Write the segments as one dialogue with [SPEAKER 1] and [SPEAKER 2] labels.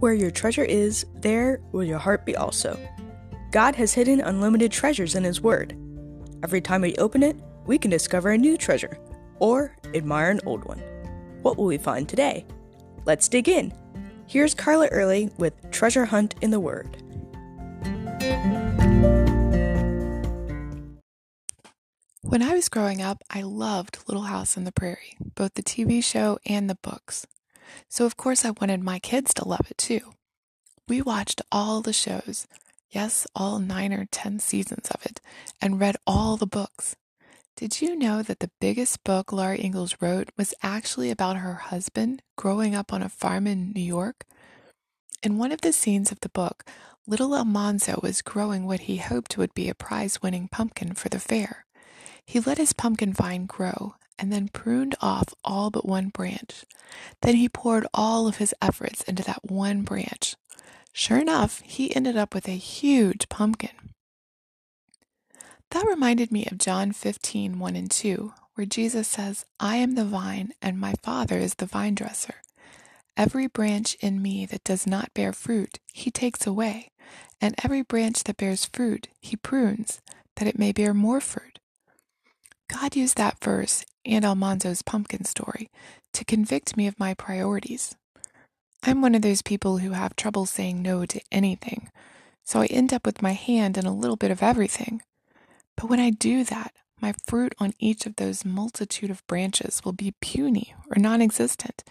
[SPEAKER 1] Where your treasure is, there will your heart be also. God has hidden unlimited treasures in His Word. Every time we open it, we can discover a new treasure, or admire an old one. What will we find today? Let's dig in. Here's Carla Early with Treasure Hunt in the Word.
[SPEAKER 2] When I was growing up, I loved Little House on the Prairie, both the TV show and the books. So of course I wanted my kids to love it too. We watched all the shows, yes, all 9 or 10 seasons of it, and read all the books. Did you know that the biggest book Laura Ingalls wrote was actually about her husband growing up on a farm in New York? In one of the scenes of the book, little Almanzo was growing what he hoped would be a prize-winning pumpkin for the fair. He let his pumpkin vine grow and then pruned off all but one branch. Then he poured all of his efforts into that one branch. Sure enough, he ended up with a huge pumpkin. That reminded me of John 15:1 and 2, where Jesus says, "I am the vine, and my Father is the vine dresser. Every branch in me that does not bear fruit, He takes away, and every branch that bears fruit, He prunes, that it may bear more fruit." God used that verse and Almanzo's pumpkin story to convict me of my priorities. I'm one of those people who have trouble saying no to anything, so I end up with my hand in a little bit of everything. But when I do that, my fruit on each of those multitude of branches will be puny or non-existent,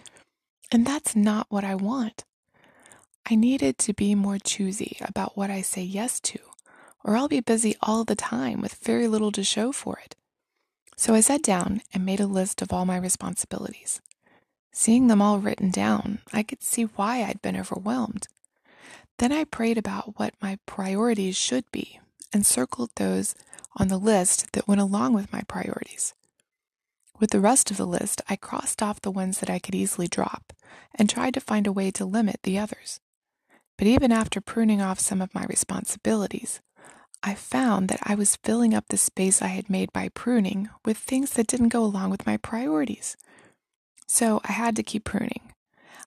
[SPEAKER 2] and that's not what I want. I needed to be more choosy about what I say yes to, or I'll be busy all the time with very little to show for it. So I sat down and made a list of all my responsibilities. Seeing them all written down, I could see why I'd been overwhelmed. Then I prayed about what my priorities should be and circled those on the list that went along with my priorities. With the rest of the list, I crossed off the ones that I could easily drop and tried to find a way to limit the others. But even after pruning off some of my responsibilities, I found that I was filling up the space I had made by pruning with things that didn't go along with my priorities. So I had to keep pruning.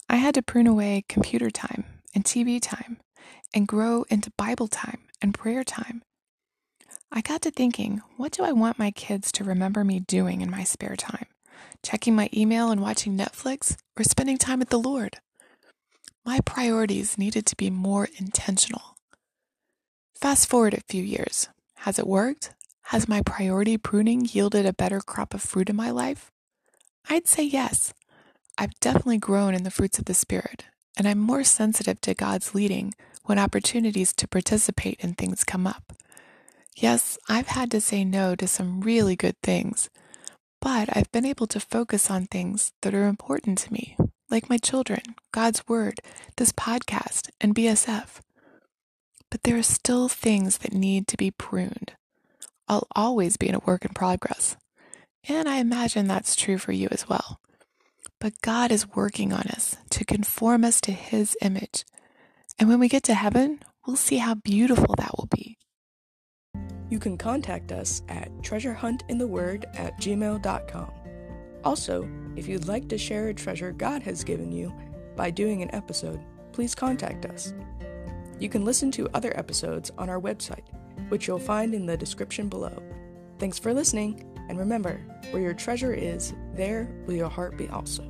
[SPEAKER 2] I had to prune away computer time and TV time and grow into Bible time and prayer time. I got to thinking, what do I want my kids to remember me doing in my spare time? Checking my email and watching Netflix, or spending time with the Lord? My priorities needed to be more intentional. Fast forward a few years. Has it worked? Has my priority pruning yielded a better crop of fruit in my life? I'd say yes. I've definitely grown in the fruits of the Spirit, and I'm more sensitive to God's leading when opportunities to participate in things come up. Yes, I've had to say no to some really good things, but I've been able to focus on things that are important to me, like my children, God's Word, this podcast, and BSF. But there are still things that need to be pruned. I'll always be in a work in progress, and I imagine that's true for you as well. But God is working on us to conform us to His image, and when we get to heaven, we'll see how beautiful that will be.
[SPEAKER 1] You can contact us at treasurehuntintheword@gmail.com. Also, if you'd like to share a treasure God has given you by doing an episode, please contact us. You can listen to other episodes on our website, which you'll find in the description below. Thanks for listening, and remember, where your treasure is, there will your heart be also.